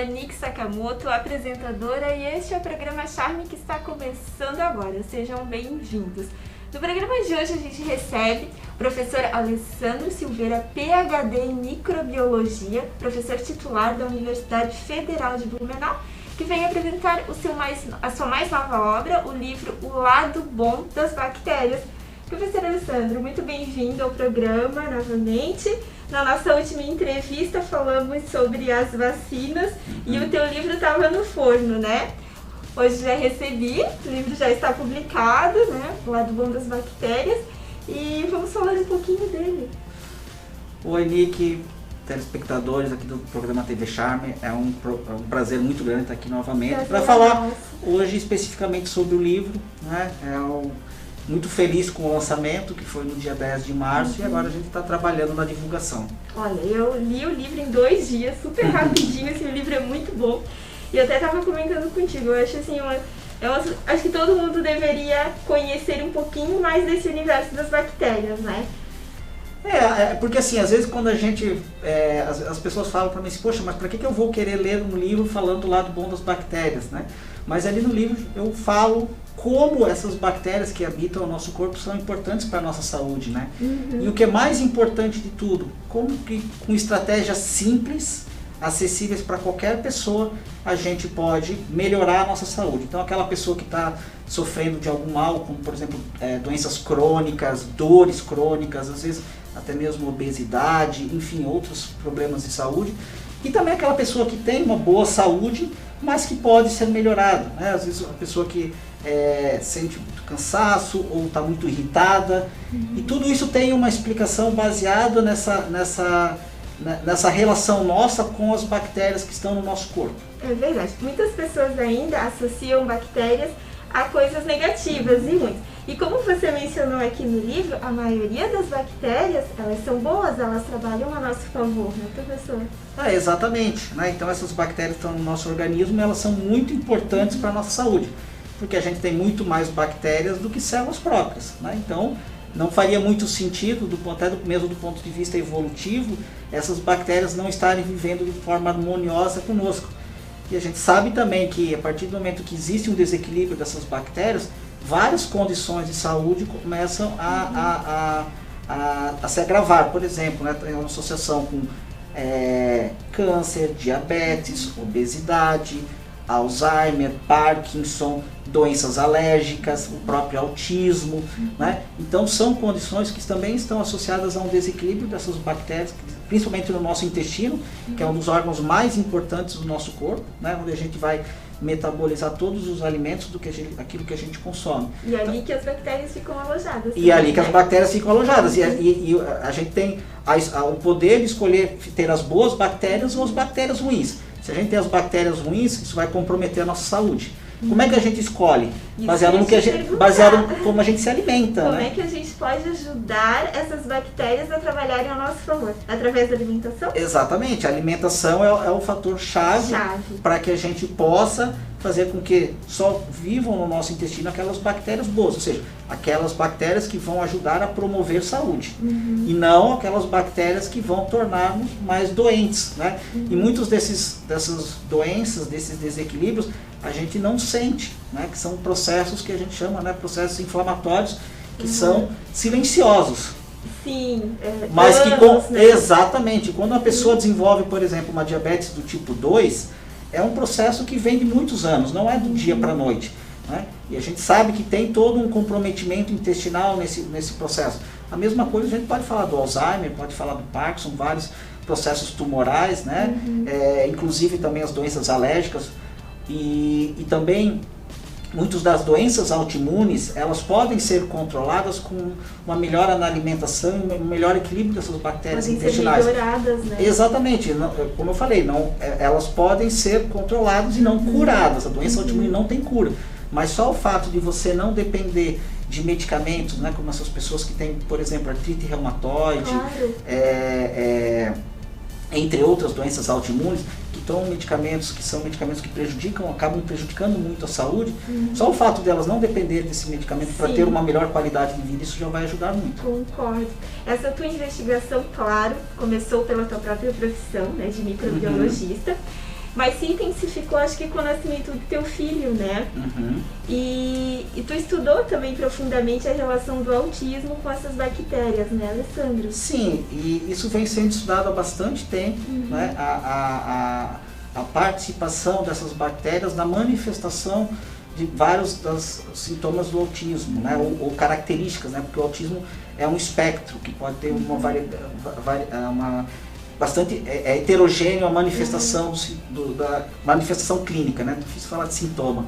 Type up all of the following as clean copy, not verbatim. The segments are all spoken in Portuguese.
Anik Sakamoto, apresentadora, e este é o programa Charme que está começando agora. Sejam bem-vindos. No programa de hoje a gente recebe o professor Alessandro Silveira, PhD em Microbiologia, professor titular da Universidade Federal de Blumenau, que vem apresentar a sua mais nova obra, o livro O Lado Bom das Bactérias. Professor Alessandro, muito bem-vindo ao programa novamente. Na nossa última entrevista falamos sobre as vacinas e o teu livro estava no forno, né? Hoje já recebi, o livro já está publicado, né? O Lado Bom das Bactérias, e vamos falar um pouquinho dele. Oi, Nick, telespectadores aqui do programa TV Charme, é um prazer muito grande estar aqui novamente para falar hoje especificamente sobre o livro, né? Muito feliz com o lançamento, que foi no dia 10 de março, e agora a gente está trabalhando na divulgação. Olha, eu li o livro em 2 dias, super rapidinho, esse livro é muito bom. E eu até estava comentando contigo, eu acho assim, acho que todo mundo deveria conhecer um pouquinho mais desse universo das bactérias, né? Porque assim, às vezes quando a gente, as pessoas falam para mim assim, poxa, mas para que eu vou querer ler um livro falando do lado bom das bactérias, né? Mas ali no livro eu falo como essas bactérias que habitam o nosso corpo são importantes para a nossa saúde, né? E o que é mais importante de tudo, como que com estratégias simples, acessíveis para qualquer pessoa, a gente pode melhorar a nossa saúde. Então aquela pessoa que está sofrendo de algum mal, como por exemplo doenças crônicas, dores crônicas, às vezes até mesmo obesidade, enfim, outros problemas de saúde. E também aquela pessoa que tem uma boa saúde, mas que pode ser melhorada, né? Às vezes a pessoa que sente muito cansaço ou está muito irritada. E tudo isso tem uma explicação baseada nessa relação nossa com as bactérias que estão no nosso corpo. É verdade. Muitas pessoas ainda associam bactérias a coisas negativas e ruins. E como você mencionou aqui no livro, a maioria das bactérias, elas são boas, elas trabalham a nosso favor, né, professor? Exatamente, né? Então essas bactérias que estão no nosso organismo, elas são muito importantes para a nossa saúde, porque a gente tem muito mais bactérias do que células próprias, né? Então não faria muito sentido, mesmo do ponto de vista evolutivo, essas bactérias não estarem vivendo de forma harmoniosa conosco. E a gente sabe também que a partir do momento que existe um desequilíbrio dessas bactérias, várias condições de saúde começam a se agravar. Por exemplo, né, tem uma associação com câncer, diabetes, obesidade, Alzheimer, Parkinson, doenças alérgicas, o próprio autismo, né? Então são condições que também estão associadas a um desequilíbrio dessas bactérias, principalmente no nosso intestino, que é um dos órgãos mais importantes do nosso corpo, né? Onde a gente vai metabolizar todos os alimentos aquilo que a gente consome. E é ali que as bactérias ficam alojadas. E é ali que as bactérias ficam alojadas. E a gente tem o poder de escolher ter as boas bactérias ou as bactérias ruins. Se a gente tem as bactérias ruins, isso vai comprometer a nossa saúde. Como é que a gente escolhe? Baseado em como a gente se alimenta. Como né? é que a gente pode ajudar essas bactérias a trabalharem ao nosso favor? Através da alimentação? Exatamente. A alimentação é o fator chave para que a gente possa fazer com que só vivam no nosso intestino aquelas bactérias boas, ou seja, aquelas bactérias que vão ajudar a promover saúde. E não aquelas bactérias que vão tornar-nos mais doentes, né? E muitos dessas doenças, desses desequilíbrios, a gente não sente, né? Que são processos que a gente chama, né, processos inflamatórios, que são silenciosos. Sim, mas exatamente, quando a pessoa desenvolve, por exemplo, uma diabetes do tipo 2, é um processo que vem de muitos anos, não é do dia para a noite, né? E a gente sabe que tem todo um comprometimento intestinal nesse processo. A mesma coisa a gente pode falar do Alzheimer, pode falar do Parkinson, vários processos tumorais, né? Inclusive também as doenças alérgicas e também muitas das doenças autoimunes, elas podem ser controladas com uma melhora na alimentação e um melhor equilíbrio dessas bactérias intestinais. Podem ser melhoradas, né? Exatamente, como eu falei, elas podem ser controladas e não curadas. A doença autoimune não tem cura, mas só o fato de você não depender de medicamentos, né, como essas pessoas que têm, por exemplo, artrite reumatoide, entre outras doenças autoimunes, que tomam medicamentos que são medicamentos que acabam prejudicando muito a saúde, só o fato delas não depender desse medicamento para ter uma melhor qualidade de vida, isso já vai ajudar muito. Concordo. Essa tua investigação, claro, começou pela tua própria profissão, né, de microbiologista, mas se intensificou, acho que com o nascimento do teu filho, né? E tu estudou também profundamente a relação do autismo com essas bactérias, né, Alessandro? Sim, e isso vem sendo estudado há bastante tempo, né? A participação dessas bactérias na manifestação de vários dos sintomas do autismo, né? Ou características, né? Porque o autismo é um espectro que pode ter uma bastante heterogêneo a manifestação da manifestação clínica, né? Difícil falar de sintoma.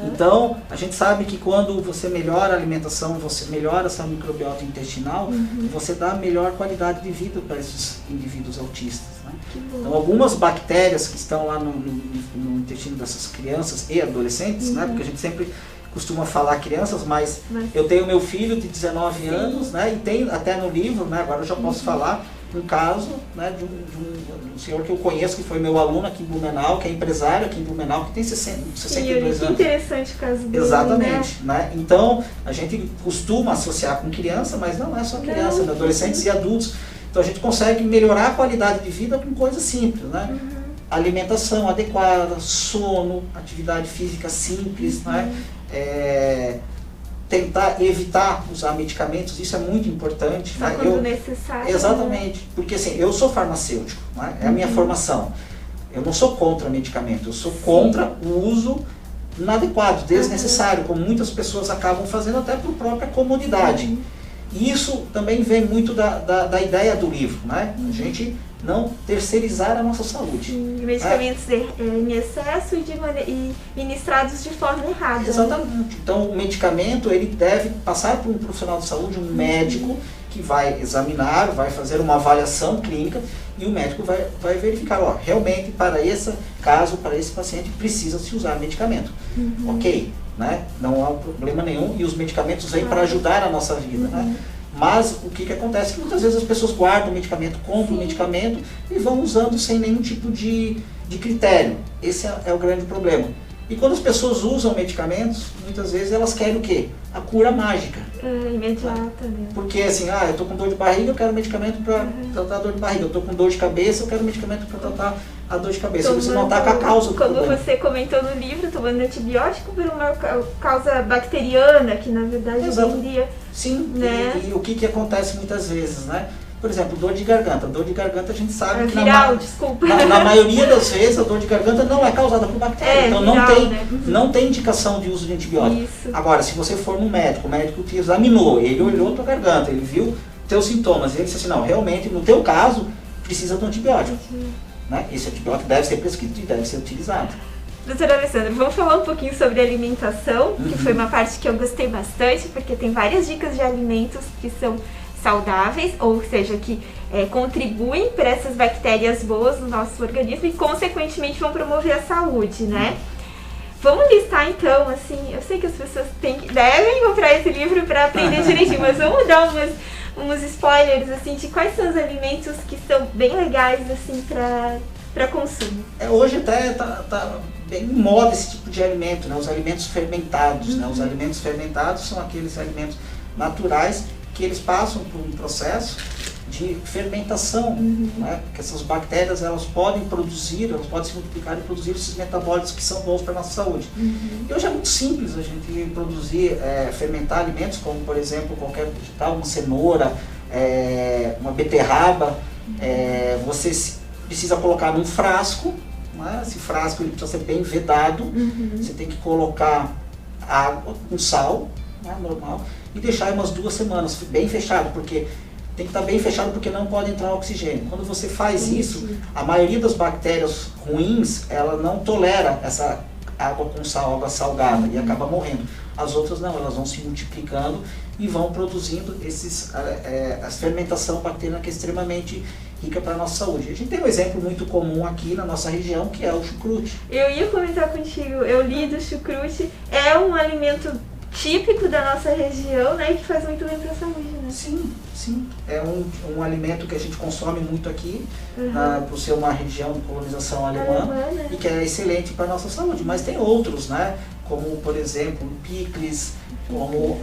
Então, a gente sabe que quando você melhora a alimentação, você melhora essa microbiota intestinal, você dá melhor qualidade de vida para esses indivíduos autistas, né? Então, algumas bactérias que estão lá no intestino dessas crianças e adolescentes, né? Porque a gente sempre costuma falar crianças, mas eu tenho meu filho de 19 anos, né? E tem até no livro, né? Agora eu já posso falar um caso, né, de um senhor que eu conheço, que foi meu aluno aqui em Blumenau, que é empresário aqui em Blumenau, que tem 62 anos. Que interessante o caso dele. Exatamente, né? Então, a gente costuma associar com criança, mas não é só criança, né? Adolescentes e adultos. Então, a gente consegue melhorar a qualidade de vida com coisas simples, né? Alimentação adequada, sono, atividade física simples, né? Tentar evitar usar medicamentos, isso é muito importante. Só quando necessário. Exatamente, porque assim, eu sou farmacêutico, né? É a minha formação. Eu não sou contra medicamento, eu sou contra o uso inadequado, desnecessário, como muitas pessoas acabam fazendo até por própria comodidade. E isso também vem muito da ideia do livro, né? A gente não terceirizar a nossa saúde. Medicamentos em excesso e ministrados de forma errada. Exatamente. Né? Então, o medicamento ele deve passar por um profissional de saúde, um médico, que vai examinar, vai fazer uma avaliação clínica e o médico vai verificar, ó, realmente para esse caso, para esse paciente, precisa se usar medicamento. Ok, né? Não há problema nenhum e os medicamentos vêm para ajudar a nossa vida, né? Mas o que acontece é que muitas vezes as pessoas guardam o medicamento, compram o medicamento e vão usando sem nenhum tipo de critério. Esse é o grande problema. E quando as pessoas usam medicamentos, muitas vezes elas querem o quê? A cura mágica. Imediata, né? Porque assim, eu estou com dor de barriga, eu quero medicamento para tratar a dor de barriga. Eu estou com dor de cabeça, eu quero medicamento para tratar a dor de cabeça. Você não está com a causa do problema. Como você comentou no livro, tomando antibiótico por uma causa bacteriana, que na verdade vendia. Sim, né? E o que acontece muitas vezes, né? Por exemplo, dor de garganta. Dor de garganta a gente sabe que desculpa. Na maioria das vezes a dor de garganta não é causada por bactéria. Então viral, não tem indicação de uso de antibiótico. Isso. Agora, se você for no médico, o médico te examinou, ele olhou a tua garganta, ele viu teus sintomas, ele disse assim, não, realmente no teu caso precisa de um antibiótico. Né? Esse antibiótico deve ser prescrito e deve ser utilizado. Doutora Alessandra, vamos falar um pouquinho sobre alimentação, que foi uma parte que eu gostei bastante, porque tem várias dicas de alimentos que são saudáveis, ou seja, que contribuem para essas bactérias boas no nosso organismo e, consequentemente, vão promover a saúde, né? Vamos listar, então, assim, eu sei que as pessoas devem comprar esse livro para aprender direitinho, mas vamos dar uns spoilers, assim, de quais são os alimentos que são bem legais, assim, para consumo. Hoje até tá bem em moda esse tipo de alimento, né? Os alimentos fermentados, né? Os alimentos fermentados são aqueles alimentos naturais que eles passam por um processo de fermentação, né? Que essas bactérias elas podem se multiplicar e produzir esses metabólitos que são bons para a nossa saúde. E hoje é muito simples a gente produzir, fermentar alimentos como, por exemplo, qualquer vegetal, uma cenoura, uma beterraba. Você precisa colocar num frasco, né? Esse frasco ele precisa ser bem vedado, você tem que colocar água com sal, né? Normal, e deixar umas 2 semanas bem fechado, porque tem que estar bem fechado porque não pode entrar oxigênio. Quando você faz isso, a maioria das bactérias ruins, ela não tolera essa água com sal, água salgada, e acaba morrendo. As outras não, elas vão se multiplicando e vão produzindo a fermentação bacteriana que é extremamente rica para a nossa saúde. A gente tem um exemplo muito comum aqui na nossa região, que é o chucrute. Eu ia comentar contigo, eu li do chucrute, é um alimento típico da nossa região, né, e que faz muito bem para a saúde, né? Sim. É um alimento que a gente consome muito aqui, por ser uma região de colonização alemã, e que é excelente para a nossa saúde. Mas tem outros, né? como por exemplo picles, como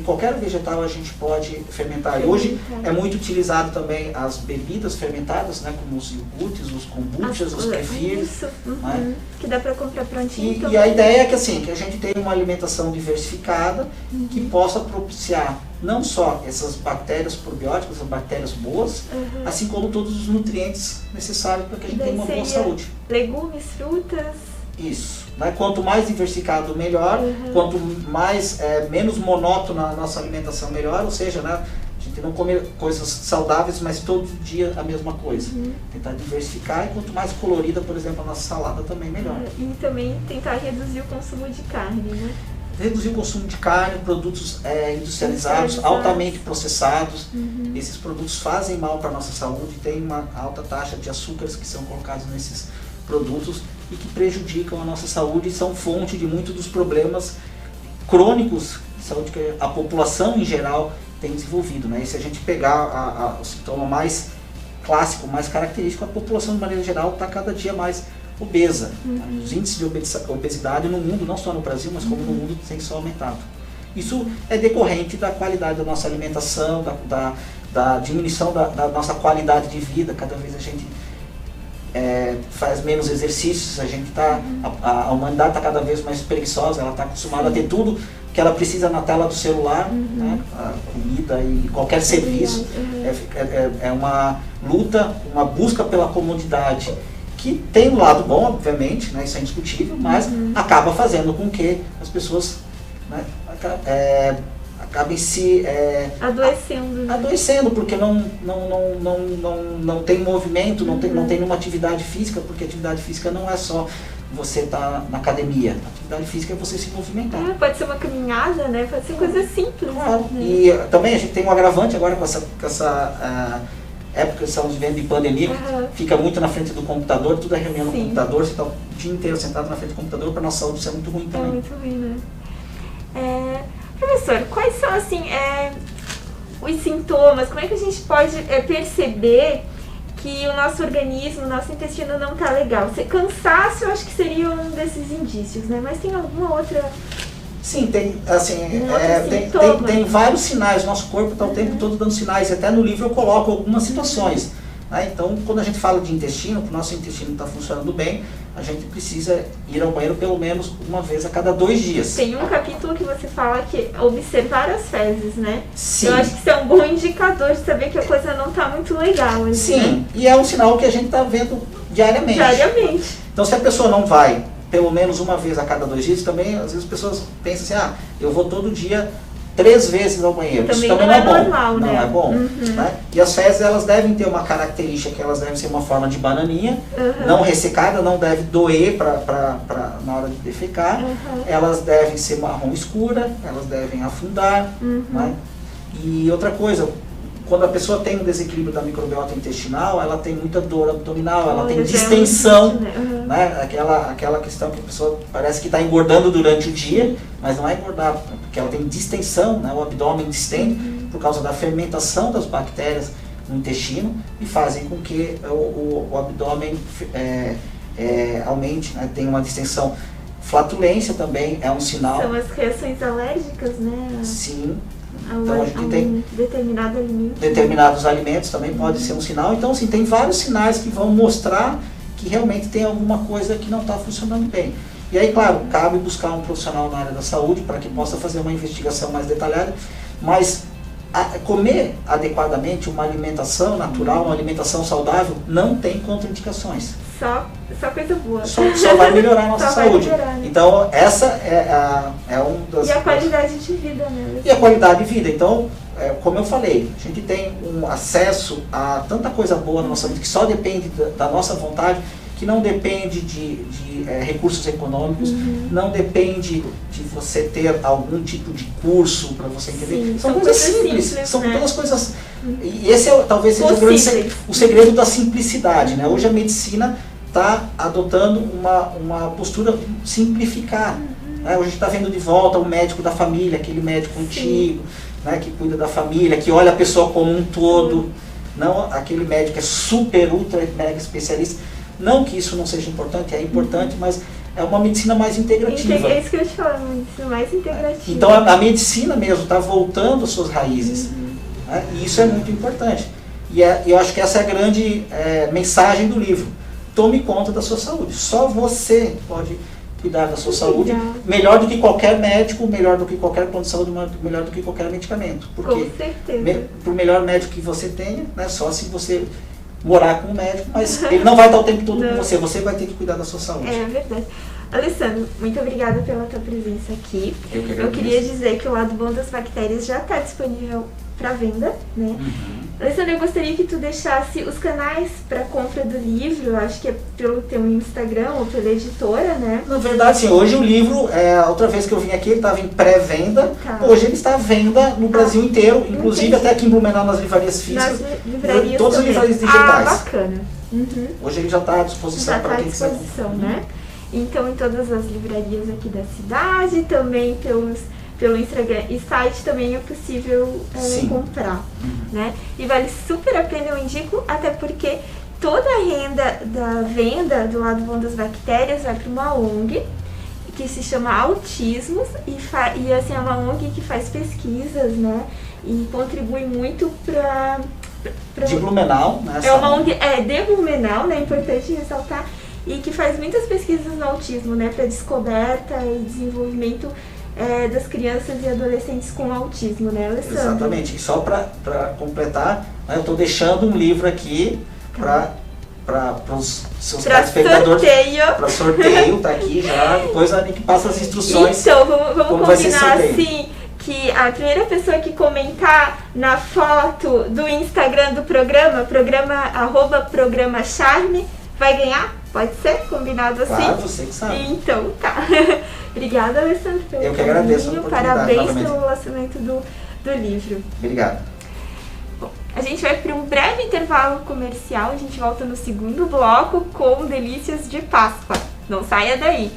qualquer vegetal a gente pode fermentar. E hoje é muito utilizado também as bebidas fermentadas, né, como os iogurtes, os kombuchas, os kefirs. Isso, né? Que dá para comprar prontinho. E a ideia é que assim, que a gente tenha uma alimentação diversificada que possa propiciar não só essas bactérias probióticas, as bactérias boas, assim como todos os nutrientes necessários para que a gente tenha uma boa saúde. Legumes, frutas. Isso. Né? Quanto mais diversificado, melhor. Quanto mais menos monótona a nossa alimentação, melhor. Ou seja, né, a gente não comer coisas saudáveis, mas todo dia a mesma coisa. Tentar diversificar, e quanto mais colorida, por exemplo, a nossa salada também, melhor. E também tentar reduzir o consumo de carne, né? Reduzir o consumo de carne, produtos industrializados, altamente processados. Esses produtos fazem mal para a nossa saúde, tem uma alta taxa de açúcares que são colocados nesses produtos e que prejudicam a nossa saúde e são fonte de muitos dos problemas crônicos de saúde que a população em geral tem desenvolvido. Né? E se a gente pegar o sintoma mais clássico, mais característico, a população de maneira geral está cada dia mais obesa. Os índices de obesidade no mundo, não só no Brasil, mas como no mundo, tem só aumentado. Isso é decorrente da qualidade da nossa alimentação, da diminuição da nossa qualidade de vida. Cada vez a gente faz menos exercícios, a humanidade está cada vez mais preguiçosa, ela está acostumada a ter tudo que ela precisa na tela do celular, né? A comida e qualquer serviço. É uma luta, uma busca pela comodidade, que tem um lado bom, obviamente, né? Isso é indiscutível, mas acaba fazendo com que as pessoas, né, acabem se adoecendo, porque não tem movimento, não tem nenhuma atividade física, porque atividade física não é só você estar na academia. A atividade física é você se movimentar. Pode ser uma caminhada, né? Pode ser coisa simples. Claro. Né? E também a gente tem um agravante agora com essa época que estamos vivendo de pandemia, fica muito na frente do computador, tudo é reunião no computador, você está o dia inteiro sentado na frente do computador, para a nossa saúde isso é muito ruim também. É muito ruim, né? Professor, quais são assim os sintomas? Como é que a gente pode perceber que o nosso organismo, o nosso intestino não está legal? Cansaço, eu acho que seria um desses indícios, né? Mas tem alguma outra... Sim, tem vários sinais. Nosso corpo está o tempo todo dando sinais. Até no livro eu coloco algumas situações. Né? Então, quando a gente fala de intestino, que o nosso intestino está funcionando bem, a gente precisa ir ao banheiro pelo menos uma vez a cada 2 dias. Tem um capítulo que você fala que é observar as fezes, né? Sim. Eu acho que isso é um bom indicador de saber que a coisa não está muito legal. Assim, sim, né? E é um sinal que a gente está vendo diariamente. Então, se a pessoa não vai pelo menos uma vez a cada 2 dias, também às vezes as pessoas pensam assim, eu vou todo dia 3 vezes ao banheiro. Também isso também não é bom. normal, né? Não é bom. Né? E as fezes, elas devem ter uma característica, que elas devem ser uma forma de bananinha, não ressecada, não deve doer na hora de defecar. Elas devem ser marrom escura, elas devem afundar. Né? E outra coisa, quando a pessoa tem um desequilíbrio da microbiota intestinal, ela tem muita dor abdominal, ela tem distensão, né? Aquela questão que a pessoa parece que está engordando durante o dia, mas não é engordar, porque ela tem distensão, né? O abdômen distende por causa da fermentação das bactérias no intestino e fazem com que o abdômen aumente, né? Tem uma distensão. Flatulência também é um sinal. São as reações alérgicas, né? Sim. Então a gente tem determinado alimento. Determinados alimentos também pode ser um sinal. Então, assim, tem vários sinais que vão mostrar que realmente tem alguma coisa que não está funcionando bem. E aí, claro, cabe buscar um profissional na área da saúde para que possa fazer uma investigação mais detalhada, mas comer adequadamente uma alimentação natural, uma alimentação saudável, não tem contraindicações. Só coisa boa. Só vai melhorar a nossa saúde. Melhorar, né? Então, essa é um das... E a qualidade de vida, né? E a qualidade de vida. Então, como eu falei, a gente tem um acesso a tanta coisa boa na nossa vida, que só depende da nossa vontade, que não depende de recursos econômicos, não depende de você ter algum tipo de curso para você entender. Sim, são coisas simples, são né? todas coisas... E esse talvez seja o segredo da simplicidade. Né? Hoje a medicina está adotando uma postura simplificar. Né? Hoje a gente está vendo de volta o médico da família, aquele médico antigo, né, que cuida da família, que olha a pessoa como um todo, não aquele médico que é super, ultra, mega especialista. Não que isso não seja importante, é importante, mas é uma medicina mais integrativa. É isso que eu te falo, uma medicina mais integrativa. Então a medicina mesmo está voltando às suas raízes. Né? E isso é muito importante. E eu acho que essa é a grande mensagem do livro. Tome conta da sua saúde. Só você pode cuidar da sua saúde melhor do que qualquer médico, melhor do que qualquer plano de saúde, melhor do que qualquer medicamento. Porque com certeza. Por melhor médico que você tenha, né, só se você morar com um médico, mas ele não vai estar o tempo todo com você, você vai ter que cuidar da sua saúde. É verdade. Alessandro, muito obrigada pela tua presença aqui. Eu queria dizer que o Lado Bom das Bactérias já está disponível para venda, né? Alessandro, eu gostaria que tu deixasse os canais para compra do livro, acho que é pelo teu Instagram ou pela editora, né? Na verdade, sim, hoje o livro, a outra vez que eu vim aqui, ele estava em pré-venda, hoje ele está à venda no Brasil inteiro, inclusive até aqui em Blumenau, nas livrarias físicas, todas as livrarias digitais. Bacana. Hoje ele já está à disposição para quem quiser comprar. Né? Então, em todas as livrarias aqui da cidade, também pelo Instagram e site também é possível comprar, né? E vale super a pena, eu indico, até porque toda a renda da venda do Lado Bom das Bactérias vai para uma ONG que se chama Autismos e assim, é uma ONG que faz pesquisas, né? E contribui muito para de Blumenau, né? É uma ONG de Blumenau, né? É importante ressaltar, e que faz muitas pesquisas no autismo, né? Para descoberta e desenvolvimento das crianças e adolescentes com autismo, né, Alessandro? Exatamente. E só para completar, né, eu estou deixando um livro aqui para os seus telespectadores. Para sorteio, tá aqui já. Depois a Nick passa as instruções. Então, vamos combinar assim, que a primeira pessoa que comentar na foto do Instagram do programa @programa-charme, vai ganhar? Pode ser? Combinado assim? Claro, você que sabe. Então, tá. Obrigada, Alessandro, pelo Eu que agradeço a oportunidade. Parabéns pelo lançamento do livro. Obrigado. Bom, a gente vai para um breve intervalo comercial. A gente volta no segundo bloco com delícias de Páscoa. Não saia daí.